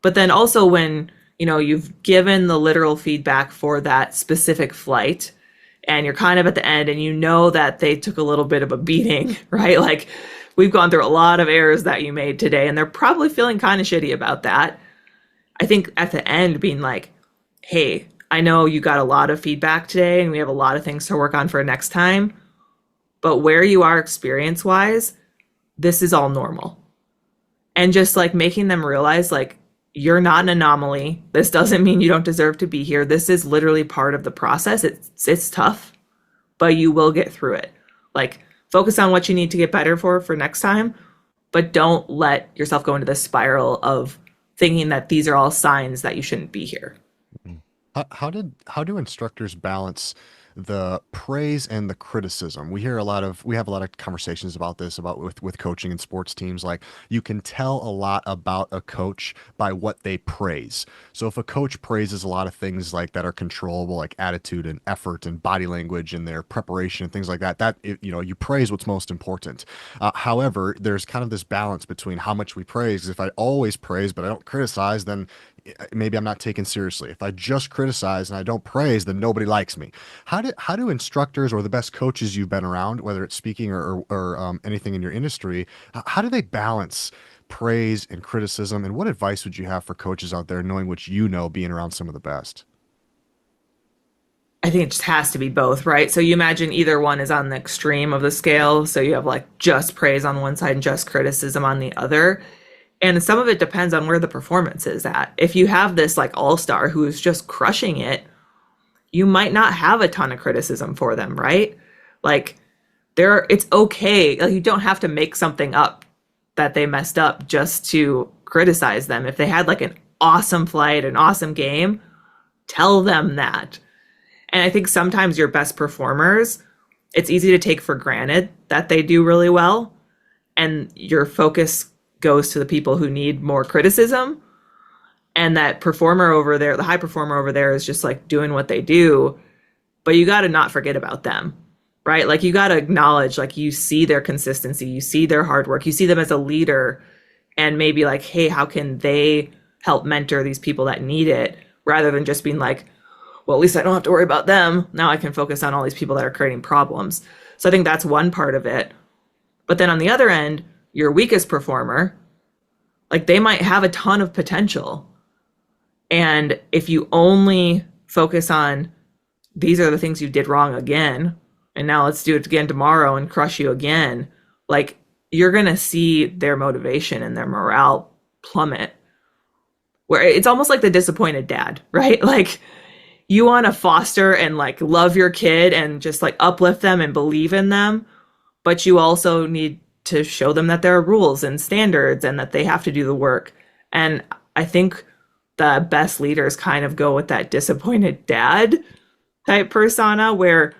But then also when, you've given the literal feedback for that specific flight and you're kind of at the end and you know that they took a little bit of a beating, right? Like we've gone through a lot of errors that you made today and they're probably feeling kind of shitty about that. I think at the end being like, hey, I know you got a lot of feedback today and we have a lot of things to work on for next time, but where you are experience wise, this is all normal. And just like making them realize like you're not an anomaly. This doesn't mean you don't deserve to be here. This is literally part of the process. It's tough, but you will get through it. Like focus on what you need to get better for next time, but don't let yourself go into this spiral of thinking that these are all signs that you shouldn't be here. How do instructors balance the praise and the criticism? We have a lot of conversations about this about with coaching and sports teams. Like you can tell a lot about a coach by what they praise. So if a coach praises a lot of things like that are controllable, like attitude and effort and body language and their preparation and things like that, you praise what's most important. However, there's kind of this balance between how much we praise. 'Cause if I always praise but I don't criticize, then maybe I'm not taken seriously. If I just criticize and I don't praise, then nobody likes me. How do instructors or the best coaches you've been around, whether it's speaking or anything in your industry, how do they balance praise and criticism? And what advice would you have for coaches out there, knowing what you know, being around some of the best? I think it just has to be both, right? So you imagine either one is on the extreme of the scale. So you have like just praise on one side and just criticism on the other. And some of it depends on where the performance is at. If you have this like all-star who is just crushing it, you might not have a ton of criticism for them, right? Like it's okay. Like you don't have to make something up that they messed up just to criticize them. If they had like an awesome flight, an awesome game, tell them that. And I think sometimes your best performers, it's easy to take for granted that they do really well. And your focus goes to the people who need more criticism. And that performer over there, the high performer over there is just like doing what they do. But you got to not forget about them, right? Like you got to acknowledge, like you see their consistency, you see their hard work, you see them as a leader and maybe like, hey, how can they help mentor these people that need it rather than just being like, well, at least I don't have to worry about them. Now I can focus on all these people that are creating problems. So I think that's one part of it. But then on the other end, your weakest performer, like they might have a ton of potential. And if you only focus on these are the things you did wrong again, and now let's do it again tomorrow and crush you again, like you're going to see their motivation and their morale plummet. Where it's almost like the disappointed dad, right? Like you want to foster and like love your kid and just like uplift them and believe in them, but you also need to show them that there are rules and standards and that they have to do the work. And I think the best leaders kind of go with that disappointed dad type persona where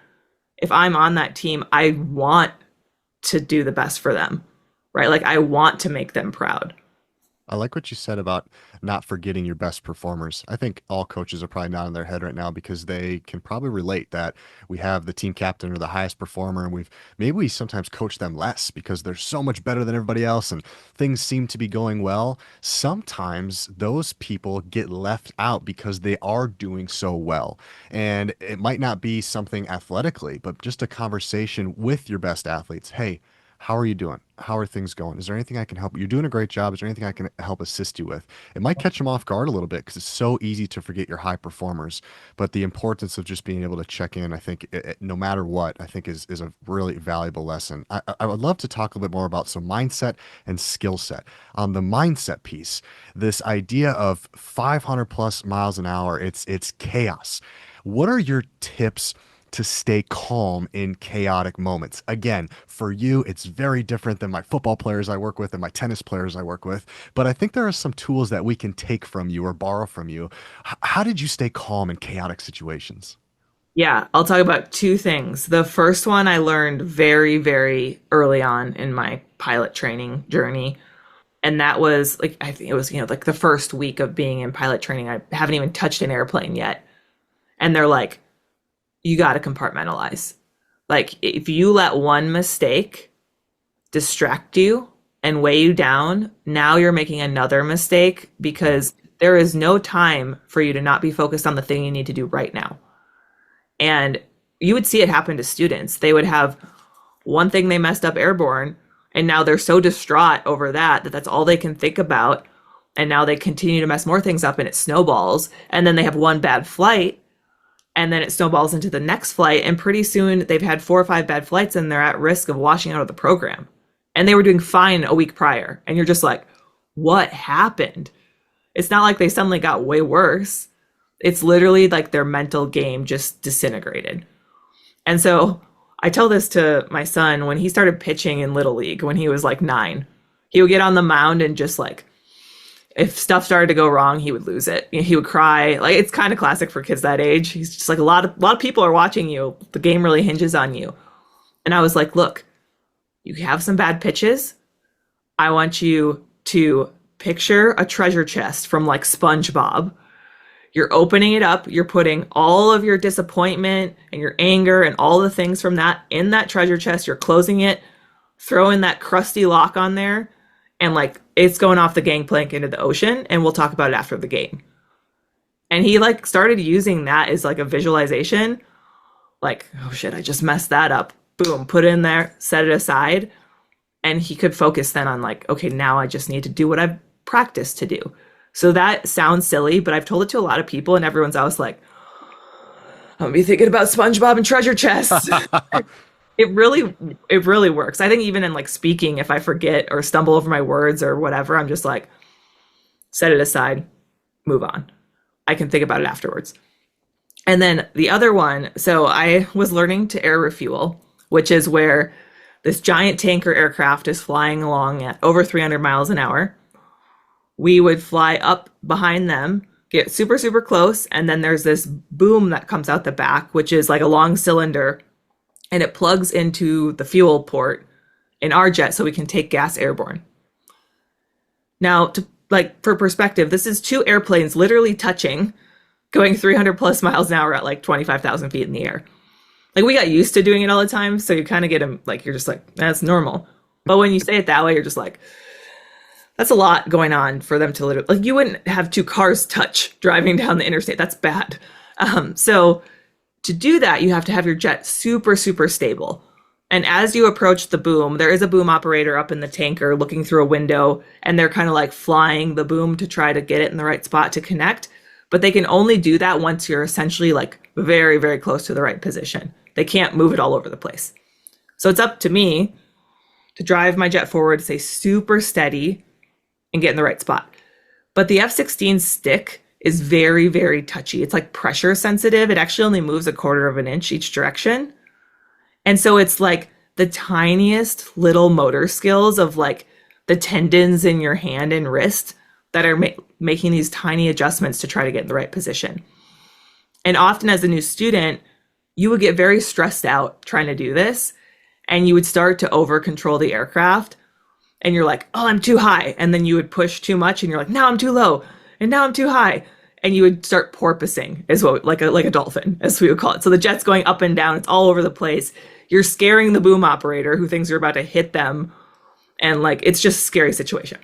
if I'm on that team, I want to do the best for them, right? Like I want to make them proud. I like what you said about not forgetting your best performers. I think all coaches are probably nodding their head right now because they can probably relate that we have the team captain or the highest performer, and maybe we sometimes coach them less because they're so much better than everybody else and things seem to be going well. Sometimes those people get left out because they are doing so well. And it might not be something athletically, but just a conversation with your best athletes. Hey, how are you doing? How are things going? Is there anything I can help? You're doing a great job. Is there anything I can help assist you with? It might catch them off guard a little bit because it's so easy to forget your high performers. But the importance of just being able to check in, I think, no matter what, I think is a really valuable lesson. I would love to talk a little bit more about some mindset and skill set. On the mindset piece, this idea of 500 plus miles an hour, it's chaos. What are your tips to stay calm in chaotic moments? Again, for you, it's very different than my football players I work with and my tennis players I work with. But I think there are some tools that we can take from you or borrow from you. How did you stay calm in chaotic situations? Yeah, I'll talk about two things. The first one I learned very, very early on in my pilot training journey. And that was like, I think it was, like the first week of being in pilot training. I haven't even touched an airplane yet. And they're like, you got to compartmentalize. Like if you let one mistake distract you and weigh you down, now you're making another mistake because there is no time for you to not be focused on the thing you need to do right now. And you would see it happen to students. They would have one thing they messed up airborne, and now they're so distraught over that that's all they can think about. And now they continue to mess more things up and it snowballs. And then they have one bad flight and then it snowballs into the next flight. And pretty soon they've had 4 or 5 bad flights and they're at risk of washing out of the program. And they were doing fine a week prior. And you're just like, what happened? It's not like they suddenly got way worse. It's literally like their mental game just disintegrated. And so I tell this to my son when he started pitching in Little League when he was like 9. He would get on the mound and just like, if stuff started to go wrong, he would lose it. He would cry. Like, it's kind of classic for kids that age. He's just like, a lot of people are watching you. The game really hinges on you. And I was like, look, you have some bad pitches. I want you to picture a treasure chest from like SpongeBob. You're opening it up. You're putting all of your disappointment and your anger and all the things from that in that treasure chest. You're closing it, throwing that crusty lock on there, and like it's going off the gangplank into the ocean, and we'll talk about it after the game. And he like started using that as like a visualization. Like, oh shit, I just messed that up. Boom, put it in there, set it aside. And he could focus then on like, okay, now I just need to do what I've practiced to do. So that sounds silly, but I've told it to a lot of people and everyone's always like, I'm gonna be thinking about SpongeBob and treasure chests. It really works. I think even in like speaking, if I forget or stumble over my words or whatever, I'm just like, set it aside, move on. I can think about it afterwards. And then the other one, so I was learning to air refuel, which is where this giant tanker aircraft is flying along at over 300 miles an hour. We would fly up behind them, get super, super close, and then there's this boom that comes out the back, which is like a long cylinder, and it plugs into the fuel port in our jet so we can take gas airborne. Now, to like for perspective, this is 2 airplanes literally touching, going 300 plus miles an hour at like 25,000 feet in the air. Like we got used to doing it all the time, so you kind of get them like you're just like, that's normal. But when you say it that way, you're just like, that's a lot going on for them to literally, like you wouldn't have 2 cars touch driving down the interstate. That's bad. So to do that, you have to have your jet super, super stable. And as you approach the boom, there is a boom operator up in the tanker looking through a window, and they're kind of like flying the boom to try to get it in the right spot to connect. But they can only do that once you're essentially like very, very close to the right position. They can't move it all over the place. So it's up to me to drive my jet forward, stay super steady, and get in the right spot. But the F-16 stick is very, very touchy. It's like pressure sensitive. It actually only moves 1/4 of an inch each direction. And so it's like the tiniest little motor skills of like the tendons in your hand and wrist that are making these tiny adjustments to try to get in the right position. And often as a new student, you would get very stressed out trying to do this, and you would start to over control the aircraft, and you're like, oh, I'm too high. And then you would push too much and you're like, now I'm too low, and now I'm too high. And you would start porpoising, is what like a dolphin, as we would call it. So the jet's going up and down, it's all over the place. You're scaring the boom operator who thinks you're about to hit them, and like it's just a scary situation.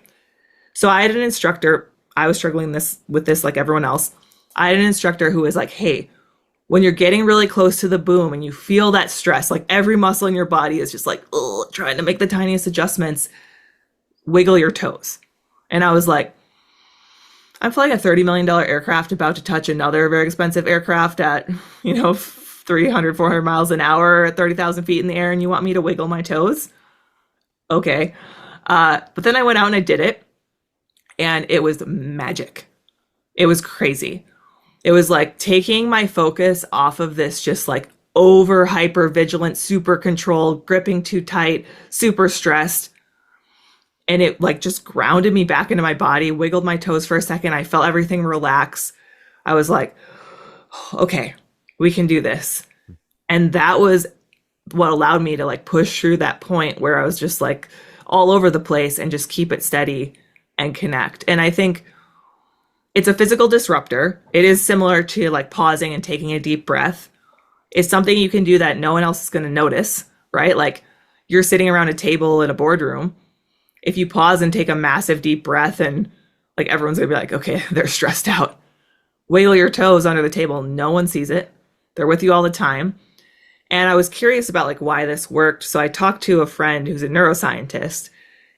So I had an instructor, I was struggling with this like everyone else. I had an instructor who was like, hey, when you're getting really close to the boom and you feel that stress, like every muscle in your body is just like, trying to make the tiniest adjustments, wiggle your toes. And I was like, I'm flying a $30 million aircraft about to touch another very expensive aircraft at, 300, 400 miles an hour at 30,000 feet in the air, and you want me to wiggle my toes? Okay. But then I went out and I did it, and it was magic. It was crazy. It was like taking my focus off of this just like over hyper vigilant, super controlled, gripping too tight, super stressed. And it like just grounded me back into my body, wiggled my toes for a second. I felt everything relax. I was like, okay, we can do this. And that was what allowed me to like push through that point where I was just like all over the place and just keep it steady and connect. And I think it's a physical disruptor. It is similar to like pausing and taking a deep breath. It's something you can do that no one else is going to notice, right? Like you're sitting around a table in a boardroom. If you pause and take a massive deep breath and Like everyone's gonna be like, okay, they're stressed out. Wiggle your toes under the table. No one sees it. They're with you all the time. And I was curious about like why this worked. So I talked to a friend who's a neuroscientist,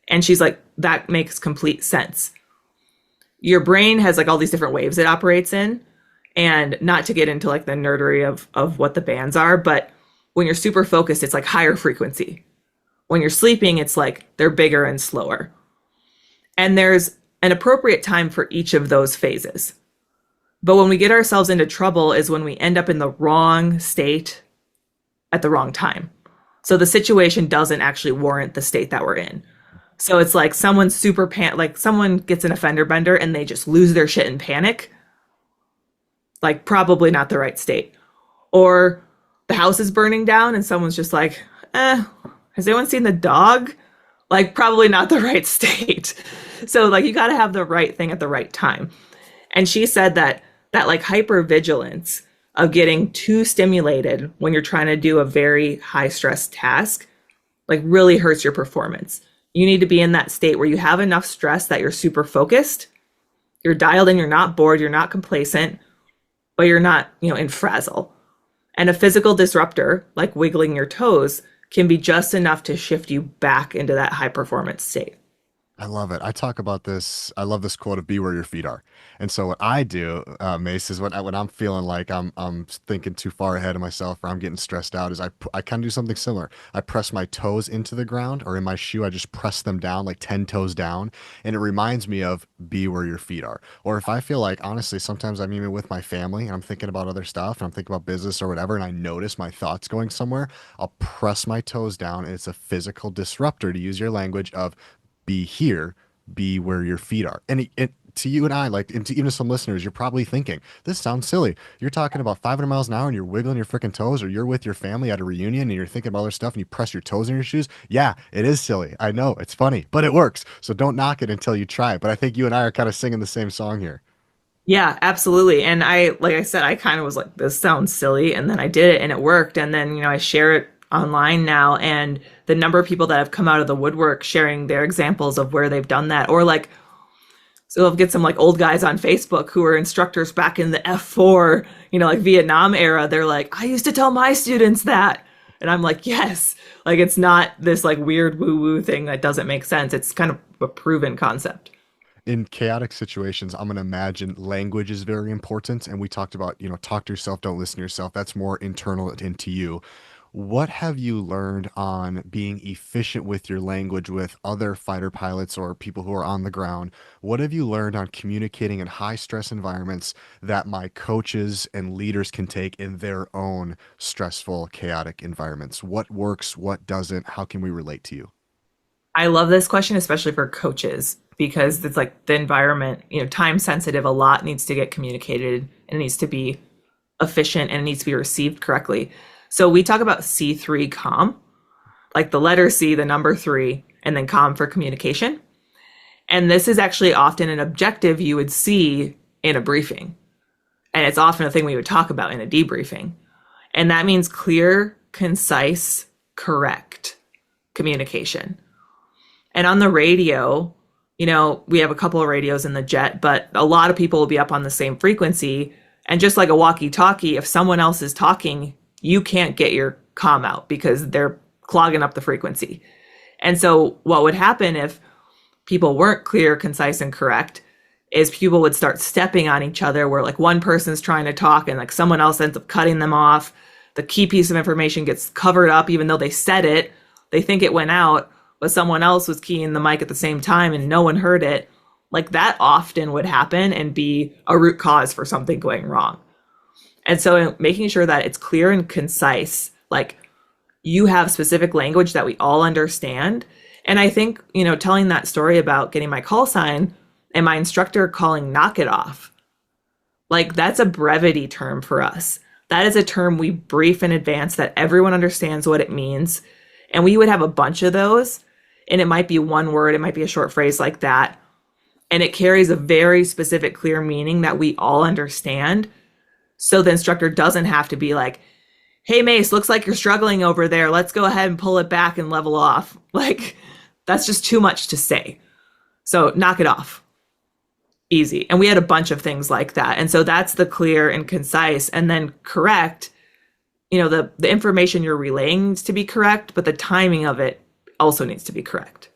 and she's like, that makes complete sense. Your brain has like all these different waves it operates in. And not to get into like the nerdery of what the bands are, but when you're super focused, it's like higher frequency. When you're sleeping, it's like they're bigger and slower. And there's an appropriate time for each of those phases. But when we get ourselves into trouble is when we end up in the wrong state at the wrong time. So the situation doesn't actually warrant the state that we're in. So it's like someone's like someone gets an offender bender and they just lose their shit in panic. Like probably not the right state. Or the house is burning down and someone's just like, has anyone seen the dog? Like probably not the right state. So like you got to have the right thing at the right time. And she said that like hypervigilance of getting too stimulated when you're trying to do a very high stress task, like really hurts your performance. You need to be in that state where you have enough stress that you're super focused, you're dialed in, you're not bored, you're not complacent, but you're not, in frazzle. And a physical disruptor, like wiggling your toes, can be just enough to shift you back into that high performance state. I love it. I talk about this. I love this quote of "Be where your feet are." And so what I do, Mace, is when I'm feeling like I'm thinking too far ahead of myself or I'm getting stressed out, is I kind of do something similar. I press my toes into the ground, or in my shoe, I just press them down like 10 toes down, and it reminds me of be where your feet are. Or if I feel like, honestly, sometimes I'm even with my family and I'm thinking about other stuff and I'm thinking about business or whatever, and I notice my thoughts going somewhere, I'll press my toes down, and it's a physical disruptor, to use your language, of be here, be where your feet are. And to you and I, like, and to even some listeners, you're probably thinking, this sounds silly. You're talking about 500 miles an hour and you're wiggling your freaking toes, or you're with your family at a reunion and you're thinking about other stuff and you press your toes in your shoes. Yeah, it is silly. I know it's funny, but it works. So don't knock it until you try it. But I think you and I are kind of singing the same song here. Yeah, absolutely. And like I said, I kind of was like, this sounds silly. And then I did it and it worked. And then, I share it online now. And the number of people that have come out of the woodwork sharing their examples of where they've done that, or like, so I'll get some like old guys on Facebook who were instructors back in the F4, like Vietnam era. They're like, I used to tell my students that. And I'm like, yes, like it's not this like weird woo woo thing that doesn't make sense. It's kind of a proven concept. In chaotic situations, I'm going to imagine language is very important. And we talked about, talk to yourself, don't listen to yourself. That's more internal into you. What have you learned on being efficient with your language with other fighter pilots or people who are on the ground? What have you learned on communicating in high stress environments that my coaches and leaders can take in their own stressful, chaotic environments? What works? What doesn't? How can we relate to you? I love this question, especially for coaches, because it's like the environment, time sensitive, a lot needs to get communicated and it needs to be efficient and it needs to be received correctly. So we talk about C3 COM, like the letter C, the number three, and then COM for communication. And this is actually often an objective you would see in a briefing. And it's often a thing we would talk about in a debriefing. And that means clear, concise, correct communication. And on the radio, we have a couple of radios in the jet, but a lot of people will be up on the same frequency. And just like a walkie-talkie, if someone else is talking, you can't get your comm out because they're clogging up the frequency. And so what would happen if people weren't clear, concise, and correct is people would start stepping on each other, where like one person's trying to talk and like someone else ends up cutting them off. The key piece of information gets covered up even though they said it. They think it went out, but someone else was keying the mic at the same time and no one heard it. Like that often would happen and be a root cause for something going wrong. And so making sure that it's clear and concise, like you have specific language that we all understand. And I think, telling that story about getting my call sign and my instructor calling knock it off, like that's a brevity term for us. That is a term we brief in advance that everyone understands what it means. And we would have a bunch of those. And it might be one word, it might be a short phrase like that. And it carries a very specific, clear meaning that we all understand. So the instructor doesn't have to be like, hey, Mace, looks like you're struggling over there. Let's go ahead and pull it back and level off. Like, that's just too much to say. So knock it off. easy. And we had a bunch of things like that. And so that's the clear and concise. And then correct, the information you're relaying needs to be correct, but the timing of it also needs to be correct.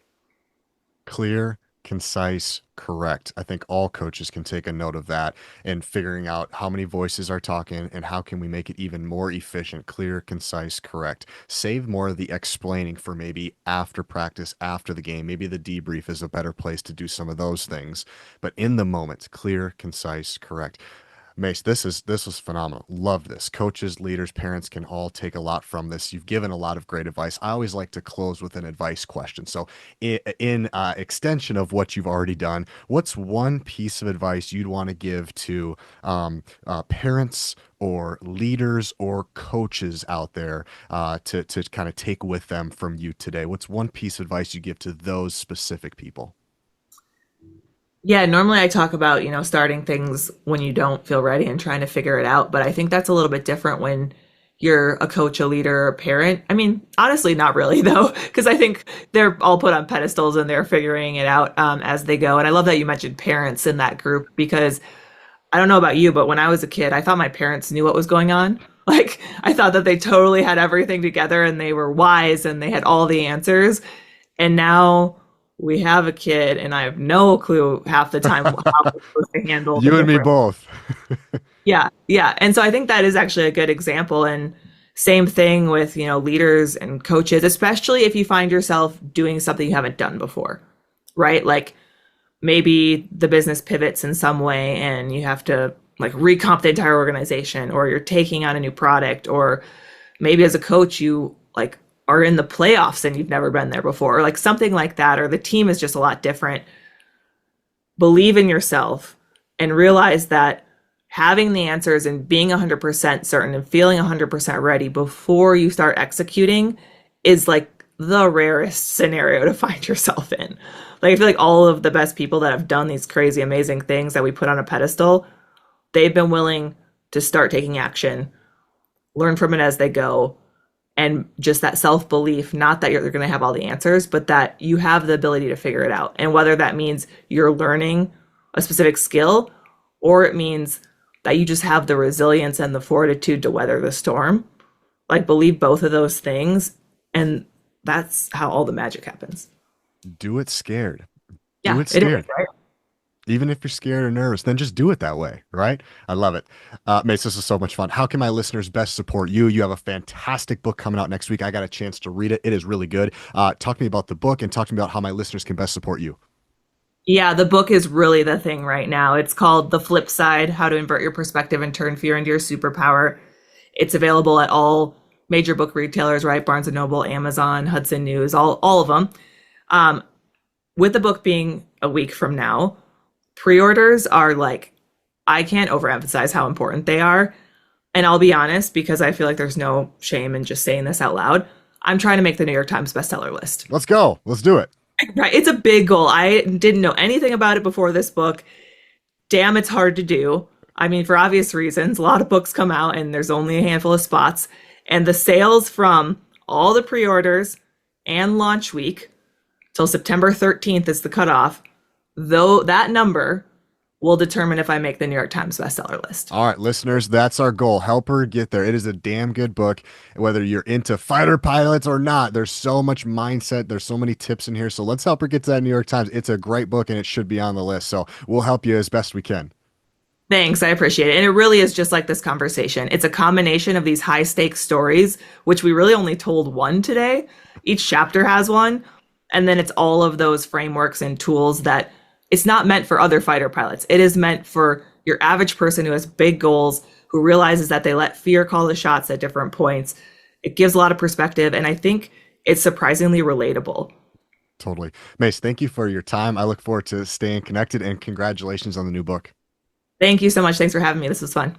Clear, concise, correct. I think all coaches can take a note of that and figuring out how many voices are talking and how can we make it even more efficient. Clear, concise, correct. Save more of the explaining for maybe after practice, after the game. Maybe the debrief is a better place to do some of those things. But in the moment, clear, concise, correct. Mace, this was phenomenal. Love this. Coaches, leaders, parents can all take a lot from this. You've given a lot of great advice. I always like to close with an advice question. So, in extension of what you've already done, what's one piece of advice you'd want to give to parents or leaders or coaches out there to kind of take with them from you today? What's one piece of advice you give to those specific people? Yeah, normally I talk about, starting things when you don't feel ready and trying to figure it out. But I think that's a little bit different when you're a coach, a leader, a parent. I mean, honestly, not really though, because I think they're all put on pedestals and they're figuring it out as they go. And I love that you mentioned parents in that group because I don't know about you, but when I was a kid, I thought my parents knew what was going on. Like, I thought that they totally had everything together and they were wise and they had all the answers. And now we have a kid, and I have no clue half the time how we're supposed to handle the You and me different. both. Yeah, yeah. And so I think that is actually a good example. And same thing with, leaders and coaches, especially if you find yourself doing something you haven't done before, right? Like maybe the business pivots in some way and you have to like recomp the entire organization, or you're taking on a new product, or maybe as a coach, you like are in the playoffs and you've never been there before, or like something like that, or the team is just a lot different. Believe in yourself and realize that having the answers and being 100% certain and feeling 100% ready before you start executing is like the rarest scenario to find yourself in. Like, I feel like all of the best people that have done these crazy, amazing things that we put on a pedestal, they've been willing to start taking action, learn from it as they go, and just that self-belief, not that you're going to have all the answers, but that you have the ability to figure it out. And whether that means you're learning a specific skill, or it means that you just have the resilience and the fortitude to weather the storm, like believe both of those things. And that's how all the magic happens. Do it scared. Do Yeah, it it is, scared. right? Even if you're scared or nervous, then just do it that way, right? I love it. Mace, this is so much fun. How can my listeners best support you? You have a fantastic book coming out next week. I got a chance to read it. It is really good. Talk to me about the book and talk to me about how my listeners can best support you. Yeah, the book is really the thing right now. It's called The Flip Side: How to Invert Your Perspective and Turn Fear into Your Superpower. It's available at all major book retailers, right? Barnes and Noble, Amazon, Hudson News, all of them. Um, with the book being a week from now, pre-orders are like, I can't overemphasize how important they are. And I'll be honest, because I feel like there's no shame in just saying this out loud, I'm trying to make the New York Times bestseller list. Let's go. Let's do it. Right. It's a big goal. I didn't know anything about it before this book. Damn, it's hard to do. I mean, for obvious reasons, a lot of books come out and there's only a handful of spots. And the sales from all the pre-orders and launch week till September 13th is the cutoff, though that number will determine if I make the New York Times bestseller list. All right, listeners, that's our goal. Help her get there. It is a damn good book. Whether you're into fighter pilots or not, there's so much mindset. There's so many tips in here. So let's help her get to that New York Times. It's a great book and it should be on the list. So we'll help you as best we can. Thanks, I appreciate it. And it really is just like this conversation. It's a combination of these high stakes stories, which we really only told one today. Each chapter has one. And then it's all of those frameworks and tools that it's not meant for other fighter pilots. It is meant for your average person who has big goals, who realizes that they let fear call the shots at different points. It gives a lot of perspective. And I think it's surprisingly relatable. Totally. Mace, thank you for your time. I look forward to staying connected and congratulations on the new book. Thank you so much. Thanks for having me. This was fun.